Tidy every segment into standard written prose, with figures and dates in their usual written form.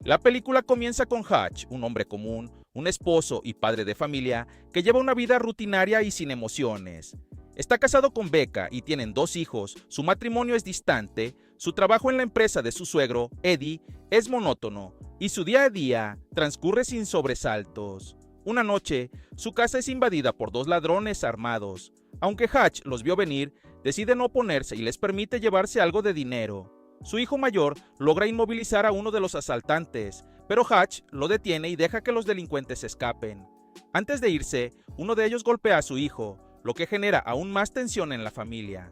La película comienza con Hutch, un hombre común, un esposo y padre de familia que lleva una vida rutinaria y sin emociones. Está casado con Becca y tienen 2 hijos, su matrimonio es distante, su trabajo en la empresa de su suegro, Eddie, es monótono y su día a día transcurre sin sobresaltos. Una noche, su casa es invadida por 2 ladrones armados. Aunque Hutch los vio venir, decide no oponerse y les permite llevarse algo de dinero. Su hijo mayor logra inmovilizar a uno de los asaltantes, pero Hutch lo detiene y deja que los delincuentes escapen. Antes de irse, uno de ellos golpea a su hijo, lo que genera aún más tensión en la familia.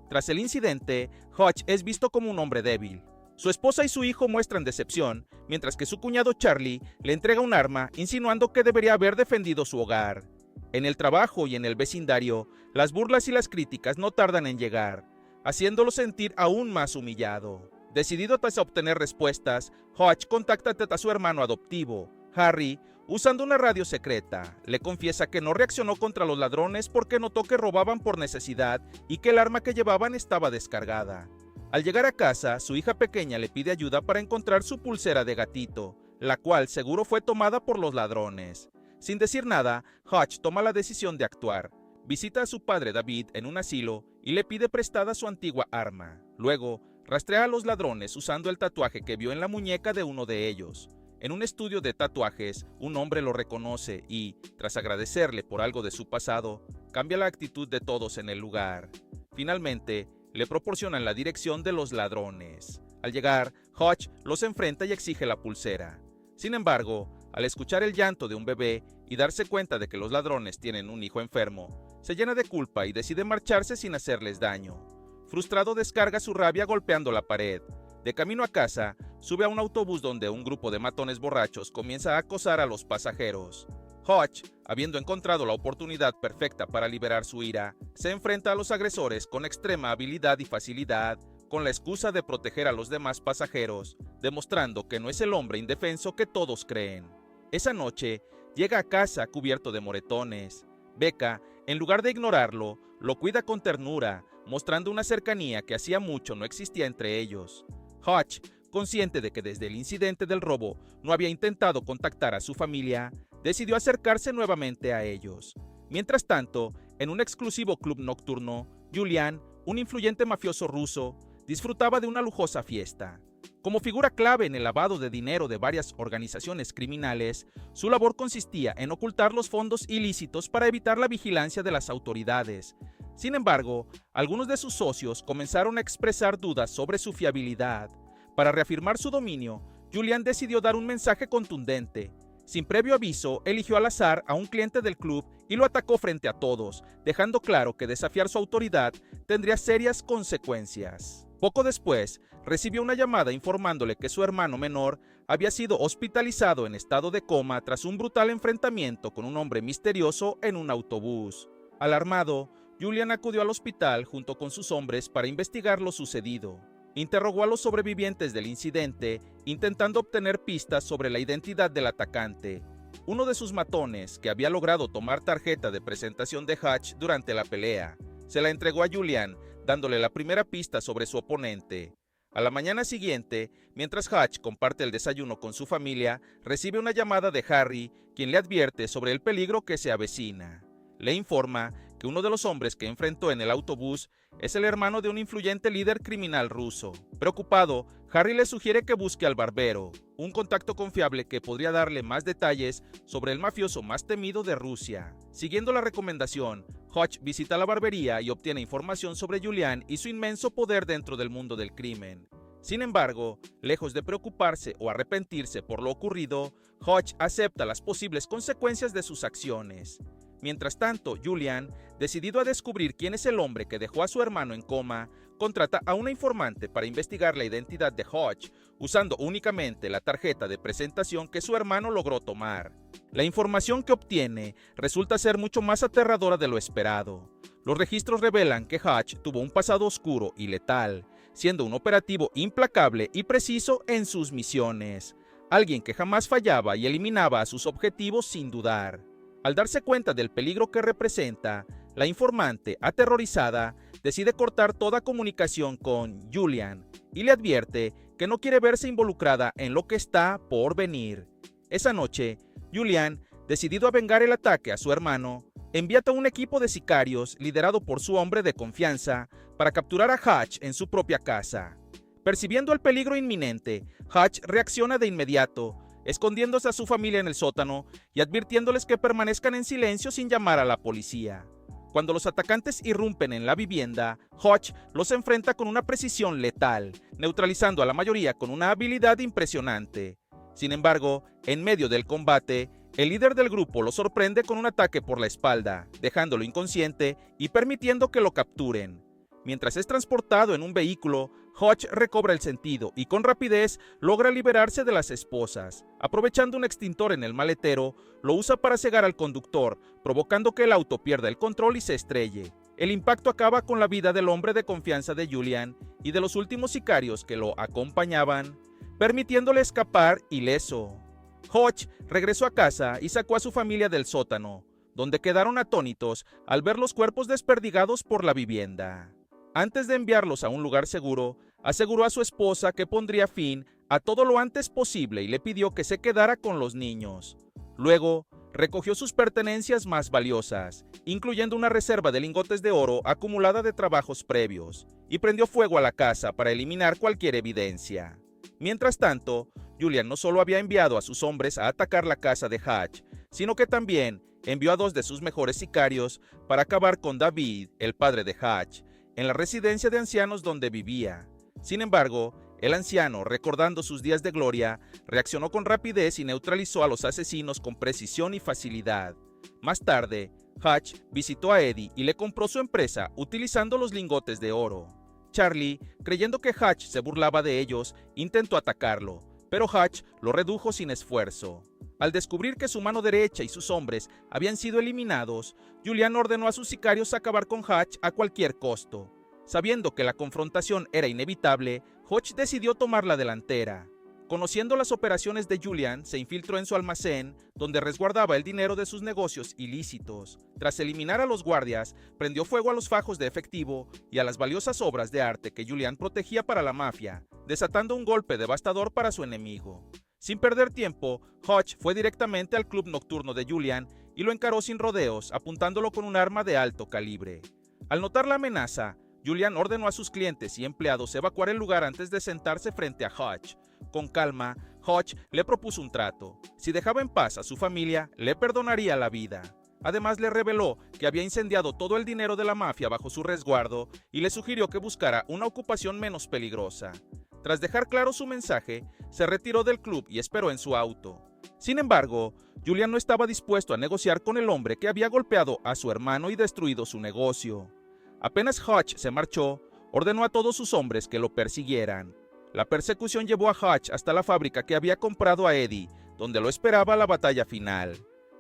Tras el incidente, Hutch es visto como un hombre débil. Su esposa y su hijo muestran decepción, mientras que su cuñado Charlie le entrega un arma, insinuando que debería haber defendido su hogar. En el trabajo y en el vecindario, las burlas y las críticas no tardan en llegar, haciéndolo sentir aún más humillado. Decidido tras obtener respuestas, Hutch contacta a su hermano adoptivo, Harry, usando una radio secreta. Le confiesa que no reaccionó contra los ladrones porque notó que robaban por necesidad y que el arma que llevaban estaba descargada. Al llegar a casa, su hija pequeña le pide ayuda para encontrar su pulsera de gatito, la cual seguro fue tomada por los ladrones. Sin decir nada, Hutch toma la decisión de actuar. Visita a su padre David en un asilo y le pide prestada su antigua arma. Luego, rastrea a los ladrones usando el tatuaje que vio en la muñeca de uno de ellos. En un estudio de tatuajes, un hombre lo reconoce y, tras agradecerle por algo de su pasado, cambia la actitud de todos en el lugar. Finalmente, le proporcionan la dirección de los ladrones. Al llegar, Hutch los enfrenta y exige la pulsera. Sin embargo, al escuchar el llanto de un bebé y darse cuenta de que los ladrones tienen un hijo enfermo, se llena de culpa y decide marcharse sin hacerles daño. Frustrado, descarga su rabia golpeando la pared. De camino a casa, sube a un autobús donde un grupo de matones borrachos comienza a acosar a los pasajeros. Hutch, habiendo encontrado la oportunidad perfecta para liberar su ira, se enfrenta a los agresores con extrema habilidad y facilidad, con la excusa de proteger a los demás pasajeros, demostrando que no es el hombre indefenso que todos creen. Esa noche, llega a casa cubierto de moretones. Becca, en lugar de ignorarlo, lo cuida con ternura, mostrando una cercanía que hacía mucho no existía entre ellos. Hutch, consciente de que desde el incidente del robo no había intentado contactar a su familia, decidió acercarse nuevamente a ellos. Mientras tanto, en un exclusivo club nocturno, Julian, un influyente mafioso ruso, disfrutaba de una lujosa fiesta. Como figura clave en el lavado de dinero de varias organizaciones criminales, su labor consistía en ocultar los fondos ilícitos para evitar la vigilancia de las autoridades. Sin embargo, algunos de sus socios comenzaron a expresar dudas sobre su fiabilidad. Para reafirmar su dominio, Julian decidió dar un mensaje contundente. Sin previo aviso, eligió al azar a un cliente del club y lo atacó frente a todos, dejando claro que desafiar su autoridad tendría serias consecuencias. Poco después, recibió una llamada informándole que su hermano menor había sido hospitalizado en estado de coma tras un brutal enfrentamiento con un hombre misterioso en un autobús. Alarmado, Julian acudió al hospital junto con sus hombres para investigar lo sucedido. Interrogó a los sobrevivientes del incidente, intentando obtener pistas sobre la identidad del atacante. Uno de sus matones, que había logrado tomar tarjeta de presentación de Hutch durante la pelea, se la entregó a Julian, dándole la primera pista sobre su oponente. A la mañana siguiente, mientras Hutch comparte el desayuno con su familia, recibe una llamada de Harry, quien le advierte sobre el peligro que se avecina. Le informa que uno de los hombres que enfrentó en el autobús es el hermano de un influyente líder criminal ruso. Preocupado, Harry le sugiere que busque al barbero, un contacto confiable que podría darle más detalles sobre el mafioso más temido de Rusia. Siguiendo la recomendación, Hutch visita la barbería y obtiene información sobre Julian y su inmenso poder dentro del mundo del crimen. Sin embargo, lejos de preocuparse o arrepentirse por lo ocurrido, Hutch acepta las posibles consecuencias de sus acciones. Mientras tanto, Julian, decidido a descubrir quién es el hombre que dejó a su hermano en coma, contrata a una informante para investigar la identidad de Hutch, usando únicamente la tarjeta de presentación que su hermano logró tomar. La información que obtiene resulta ser mucho más aterradora de lo esperado. Los registros revelan que Hutch tuvo un pasado oscuro y letal, siendo un operativo implacable y preciso en sus misiones, alguien que jamás fallaba y eliminaba a sus objetivos sin dudar. Al darse cuenta del peligro que representa, la informante, aterrorizada, decide cortar toda comunicación con Julian y le advierte que no quiere verse involucrada en lo que está por venir. Esa noche, Julian, decidido a vengar el ataque a su hermano, envía a un equipo de sicarios liderado por su hombre de confianza para capturar a Hutch en su propia casa. Percibiendo el peligro inminente, Hutch reacciona de inmediato, escondiéndose a su familia en el sótano y advirtiéndoles que permanezcan en silencio sin llamar a la policía. Cuando los atacantes irrumpen en la vivienda, Hutch los enfrenta con una precisión letal, neutralizando a la mayoría con una habilidad impresionante. Sin embargo, en medio del combate, el líder del grupo lo sorprende con un ataque por la espalda, dejándolo inconsciente y permitiendo que lo capturen. Mientras es transportado en un vehículo, Hutch recobra el sentido y con rapidez logra liberarse de las esposas. Aprovechando un extintor en el maletero, lo usa para cegar al conductor, provocando que el auto pierda el control y se estrelle. El impacto acaba con la vida del hombre de confianza de Julian y de los últimos sicarios que lo acompañaban, permitiéndole escapar ileso. Hutch regresó a casa y sacó a su familia del sótano, donde quedaron atónitos al ver los cuerpos desperdigados por la vivienda. Antes de enviarlos a un lugar seguro, aseguró a su esposa que pondría fin a todo lo antes posible y le pidió que se quedara con los niños. Luego, recogió sus pertenencias más valiosas, incluyendo una reserva de lingotes de oro acumulada de trabajos previos, y prendió fuego a la casa para eliminar cualquier evidencia. Mientras tanto, Julian no solo había enviado a sus hombres a atacar la casa de Hutch, sino que también envió a 2 de sus mejores sicarios para acabar con David, el padre de Hutch, en la residencia de ancianos donde vivía. Sin embargo, el anciano, recordando sus días de gloria, reaccionó con rapidez y neutralizó a los asesinos con precisión y facilidad. Más tarde, Hutch visitó a Eddie y le compró su empresa utilizando los lingotes de oro. Charlie, creyendo que Hutch se burlaba de ellos, intentó atacarlo, pero Hutch lo redujo sin esfuerzo. Al descubrir que su mano derecha y sus hombres habían sido eliminados, Julian ordenó a sus sicarios acabar con Hutch a cualquier costo. Sabiendo que la confrontación era inevitable, Hutch decidió tomar la delantera. Conociendo las operaciones de Julian, se infiltró en su almacén, donde resguardaba el dinero de sus negocios ilícitos. Tras eliminar a los guardias, prendió fuego a los fajos de efectivo y a las valiosas obras de arte que Julian protegía para la mafia, desatando un golpe devastador para su enemigo. Sin perder tiempo, Hutch fue directamente al club nocturno de Julian y lo encaró sin rodeos, apuntándolo con un arma de alto calibre. Al notar la amenaza, Julian ordenó a sus clientes y empleados evacuar el lugar antes de sentarse frente a Hutch. Con calma, Hutch le propuso un trato. Si dejaba en paz a su familia, le perdonaría la vida. Además, le reveló que había incendiado todo el dinero de la mafia bajo su resguardo y le sugirió que buscara una ocupación menos peligrosa. Tras dejar claro su mensaje, se retiró del club y esperó en su auto. Sin embargo, Julian no estaba dispuesto a negociar con el hombre que había golpeado a su hermano y destruido su negocio. Apenas Hutch se marchó, ordenó a todos sus hombres que lo persiguieran. La persecución llevó a Hutch hasta la fábrica que había comprado a Eddie, donde lo esperaba la batalla final.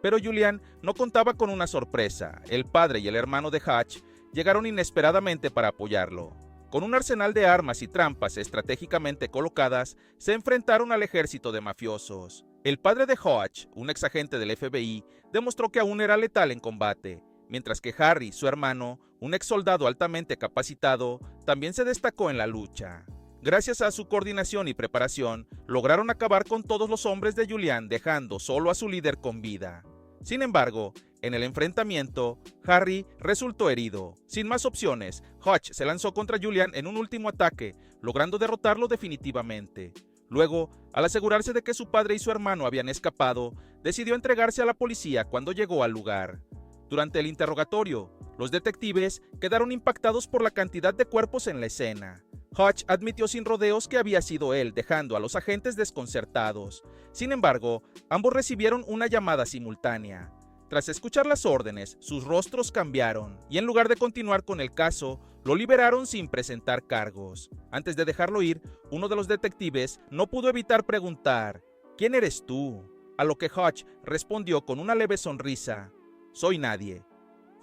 Pero Julian no contaba con una sorpresa. El padre y el hermano de Hutch llegaron inesperadamente para apoyarlo. Con un arsenal de armas y trampas estratégicamente colocadas, se enfrentaron al ejército de mafiosos. El padre de Hutch, un exagente del FBI, demostró que aún era letal en combate, mientras que Harry, su hermano, un ex soldado altamente capacitado, también se destacó en la lucha. Gracias a su coordinación y preparación, lograron acabar con todos los hombres de Julian, dejando solo a su líder con vida. Sin embargo, en el enfrentamiento, Harry resultó herido. Sin más opciones, Hutch se lanzó contra Julian en un último ataque, logrando derrotarlo definitivamente. Luego, al asegurarse de que su padre y su hermano habían escapado, decidió entregarse a la policía cuando llegó al lugar. Durante el interrogatorio, los detectives quedaron impactados por la cantidad de cuerpos en la escena. Hutch admitió sin rodeos que había sido él, dejando a los agentes desconcertados. Sin embargo, ambos recibieron una llamada simultánea. Tras escuchar las órdenes, sus rostros cambiaron, y en lugar de continuar con el caso, lo liberaron sin presentar cargos. Antes de dejarlo ir, uno de los detectives no pudo evitar preguntar, ¿quién eres tú? A lo que Hutch respondió con una leve sonrisa, soy nadie.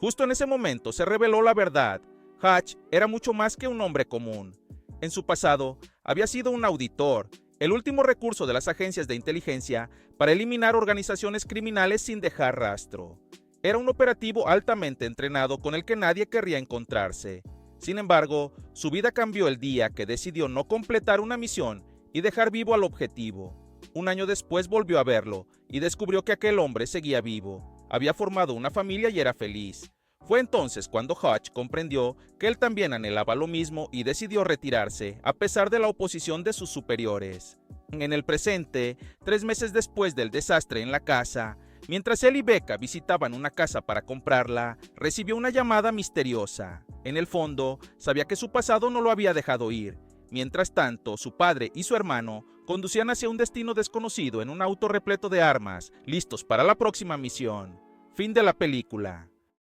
Justo en ese momento se reveló la verdad. Hutch era mucho más que un hombre común. En su pasado, había sido un auditor, el último recurso de las agencias de inteligencia para eliminar organizaciones criminales sin dejar rastro. Era un operativo altamente entrenado con el que nadie querría encontrarse. Sin embargo, su vida cambió el día que decidió no completar una misión y dejar vivo al objetivo. Un año después volvió a verlo y descubrió que aquel hombre seguía vivo. Había formado una familia y era feliz. Fue entonces cuando Hutch comprendió que él también anhelaba lo mismo y decidió retirarse, a pesar de la oposición de sus superiores. En el presente, 3 meses después del desastre en la casa, mientras él y Becca visitaban una casa para comprarla, recibió una llamada misteriosa. En el fondo, sabía que su pasado no lo había dejado ir. Mientras tanto, su padre y su hermano conducían hacia un destino desconocido en un auto repleto de armas, listos para la próxima misión. Fin de la película.